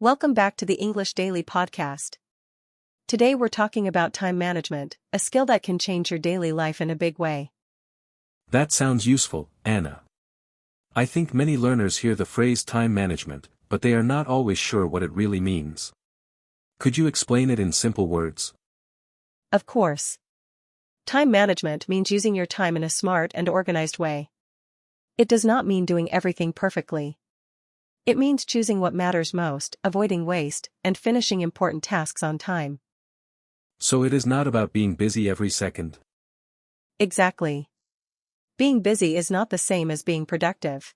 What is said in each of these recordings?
Welcome back to the English Daily Podcast. Today we're talking about time management, a skill that can change your daily life in a big way. That sounds useful, Anna. I think many learners hear the phrase time management, but they are not always sure what it really means. Could you explain it in simple words? Of course. Time management means using your time in a smart and organized way. It does not mean doing everything perfectly. It means choosing what matters most, avoiding waste, and finishing important tasks on time. So it is not about being busy every second. Exactly. Being busy is not the same as being productive.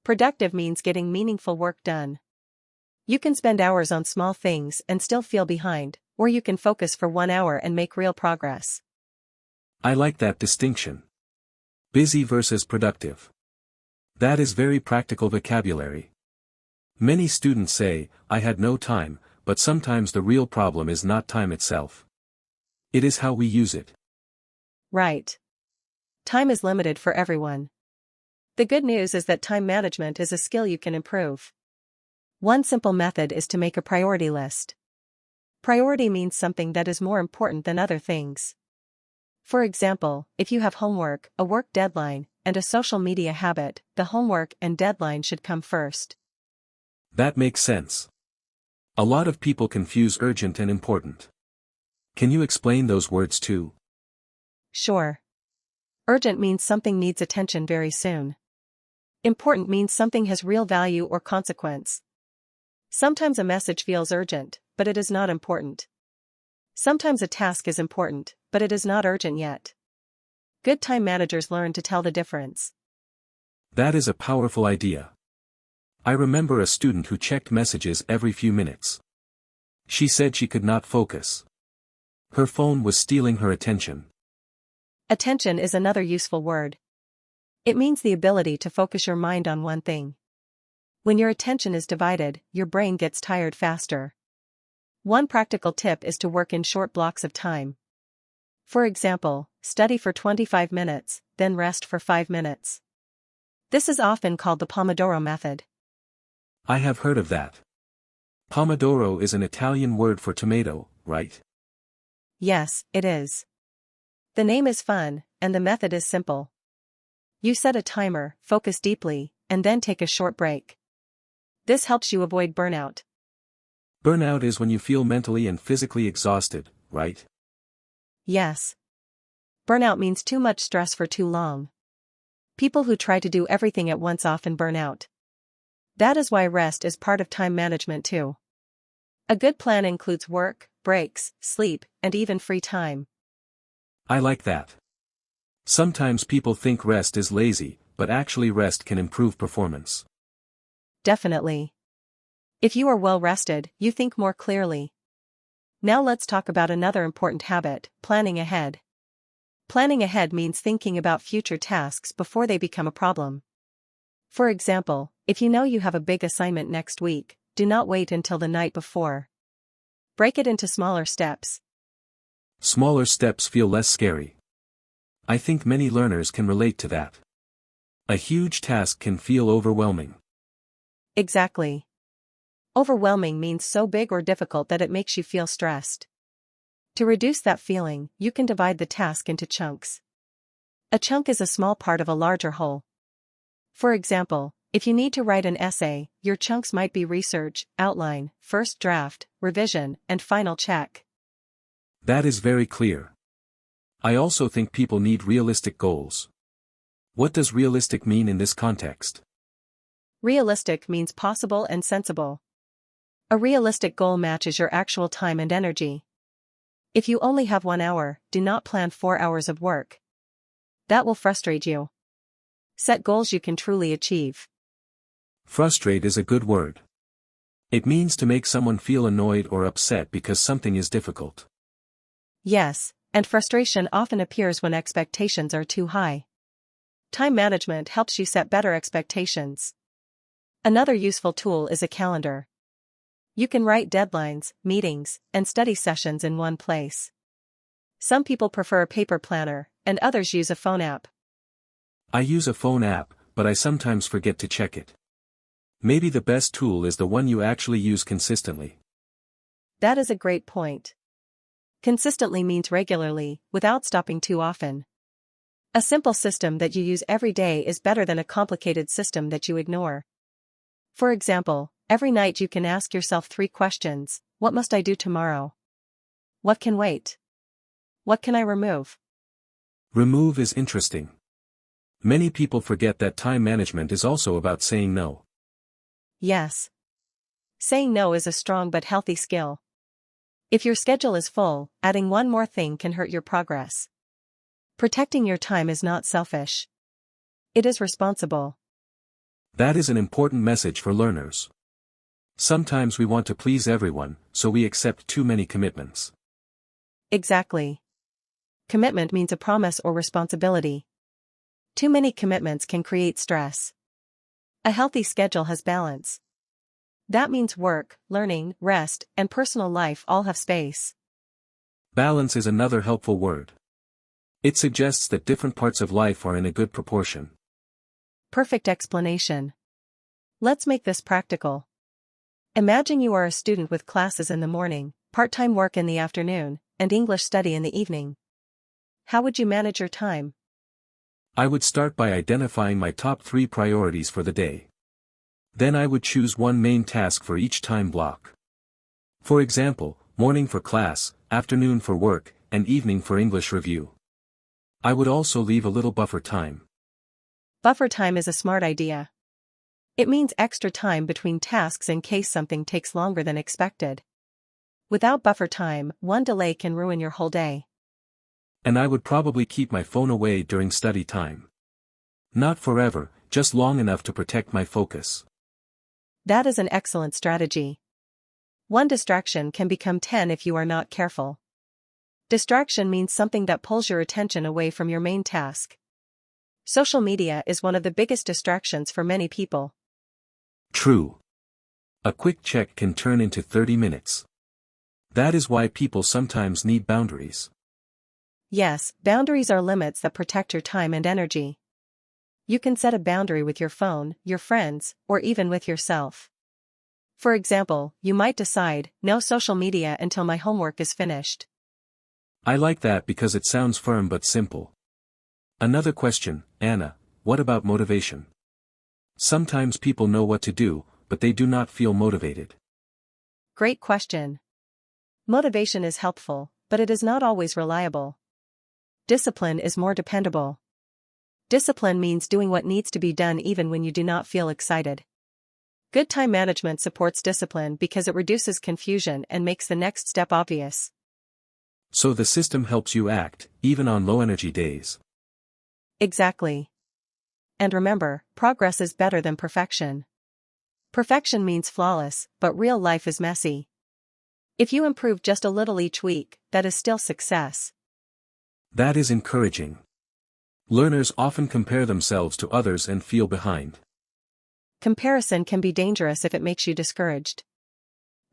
Productive means getting meaningful work done. You can spend hours on small things and still feel behind, or you can focus for 1 hour and make real progress. I like that distinction. Busy versus productive. That is very practical vocabulary. Many students say, I had no time, but sometimes the real problem is not time itself. It is how we use it. Right. Time is limited for everyone. The good news is that time management is a skill you can improve. One simple method is to make a priority list. Priority means something that is more important than other things. For example, if you have homework, a work deadline, and a social media habit, the homework and deadline should come first. That makes sense. A lot of people confuse urgent and important. Can you explain those words too? Sure. Urgent means something needs attention very soon. Important means something has real value or consequence. Sometimes a message feels urgent, but it is not important. Sometimes a task is important, but it is not urgent yet. Good time managers learn to tell the difference. That is a powerful idea. I remember a student who checked messages every few minutes. She said she could not focus. Her phone was stealing her attention. Attention is another useful word. It means the ability to focus your mind on one thing. When your attention is divided, your brain gets tired faster. One practical tip is to work in short blocks of time. For example, study for 25 minutes, then rest for 5 minutes. This is often called the Pomodoro method. I have heard of that. Pomodoro is an Italian word for tomato, right? Yes, it is. The name is fun, and the method is simple. You set a timer, focus deeply, and then take a short break. This helps you avoid burnout. Burnout is when you feel mentally and physically exhausted, right? Yes. Burnout means too much stress for too long. People who try to do everything at once often burn out. That is why rest is part of time management too. A good plan includes work, breaks, sleep, and even free time. I like that. Sometimes people think rest is lazy, but actually rest can improve performance. Definitely. If you are well rested, you think more clearly. Now let's talk about another important habit, planning ahead. Planning ahead means thinking about future tasks before they become a problem. For example, if you know you have a big assignment next week, do not wait until the night before. Break it into smaller steps. Smaller steps feel less scary. I think many learners can relate to that. A huge task can feel overwhelming. Exactly. Overwhelming means so big or difficult that it makes you feel stressed. To reduce that feeling, you can divide the task into chunks. A chunk is a small part of a larger whole. For example, if you need to write an essay, your chunks might be research, outline, first draft, revision, and final check. That is very clear. I also think people need realistic goals. What does realistic mean in this context? Realistic means possible and sensible. A realistic goal matches your actual time and energy. If you only have 1 hour, do not plan 4 hours of work. That will frustrate you. Set goals you can truly achieve. Frustrate is a good word. It means to make someone feel annoyed or upset because something is difficult. Yes, and frustration often appears when expectations are too high. Time management helps you set better expectations. Another useful tool is a calendar. You can write deadlines, meetings, and study sessions in one place. Some people prefer a paper planner, and others use a phone app. I use a phone app, but I sometimes forget to check it. Maybe the best tool is the one you actually use consistently. That is a great point. Consistently means regularly, without stopping too often. A simple system that you use every day is better than a complicated system that you ignore. For example, every night you can ask yourself 3 questions: what must I do tomorrow? What can wait? What can I remove? Remove is interesting. Many people forget that time management is also about saying no. Yes. Saying no is a strong but healthy skill. If your schedule is full, adding one more thing can hurt your progress. Protecting your time is not selfish. It is responsible. That is an important message for learners. Sometimes we want to please everyone, so we accept too many commitments. Exactly. Commitment means a promise or responsibility. Too many commitments can create stress. A healthy schedule has balance. That means work, learning, rest, and personal life all have space. Balance is another helpful word. It suggests that different parts of life are in a good proportion. Perfect explanation. Let's make this practical. Imagine you are a student with classes in the morning, part-time work in the afternoon, and English study in the evening. How would you manage your time? I would start by identifying my top 3 priorities for the day. Then I would choose one main task for each time block. For example, morning for class, afternoon for work, and evening for English review. I would also leave a little buffer time. Buffer time is a smart idea. It means extra time between tasks in case something takes longer than expected. Without buffer time, one delay can ruin your whole day. And I would probably keep my phone away during study time. Not forever, just long enough to protect my focus. That is an excellent strategy. One distraction can become 10 if you are not careful. Distraction means something that pulls your attention away from your main task. Social media is one of the biggest distractions for many people. True. A quick check can turn into 30 minutes. That is why people sometimes need boundaries. Yes, boundaries are limits that protect your time and energy. You can set a boundary with your phone, your friends, or even with yourself. For example, you might decide, no social media until my homework is finished. I like that because it sounds firm but simple. Another question, Anna, what about motivation? Sometimes people know what to do, but they do not feel motivated. Great question. Motivation is helpful, but it is not always reliable. Discipline is more dependable. Discipline means doing what needs to be done even when you do not feel excited. Good time management supports discipline because it reduces confusion and makes the next step obvious. So the system helps you act, even on low-energy days. Exactly. And remember, progress is better than perfection. Perfection means flawless, but real life is messy. If you improve just a little each week, that is still success. That is encouraging. Learners often compare themselves to others and feel behind. Comparison can be dangerous if it makes you discouraged.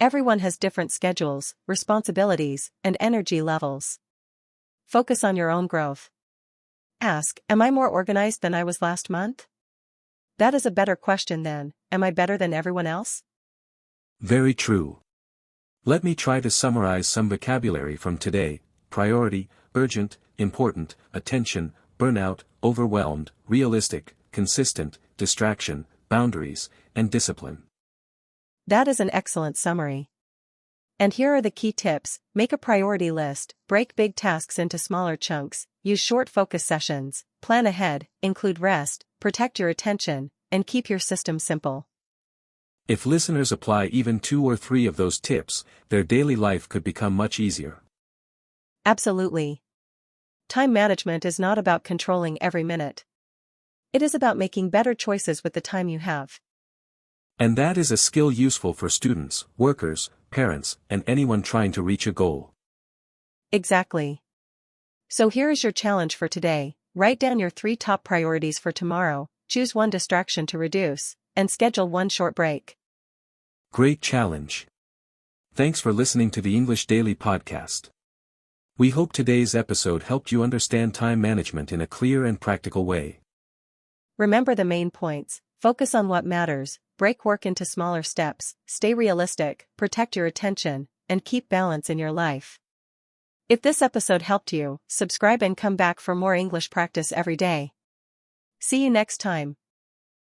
Everyone has different schedules, responsibilities, and energy levels. Focus on your own growth. Ask, am I more organized than I was last month? That is a better question than, am I better than everyone else? Very true. Let me try to summarize some vocabulary from today: priority, urgent, important, attention, burnout, overwhelmed, realistic, consistent, distraction, boundaries, and discipline. That is an excellent summary. And here are the key tips: make a priority list, break big tasks into smaller chunks, use short focus sessions, plan ahead, include rest, protect your attention, and keep your system simple. If listeners apply even 2 or 3 of those tips, their daily life could become much easier. Absolutely. Time management is not about controlling every minute. It is about making better choices with the time you have. And that is a skill useful for students, workers, parents, and anyone trying to reach a goal. Exactly. So here is your challenge for today: write down your 3 top priorities for tomorrow, choose one distraction to reduce, and schedule one short break. Great challenge. Thanks for listening to the English Daily Podcast. We hope today's episode helped you understand time management in a clear and practical way. Remember the main points: Focus on what matters, break work into smaller steps, stay realistic, protect your attention, and keep balance in your life. If this episode helped you, subscribe and come back for more English practice every day. See you next time.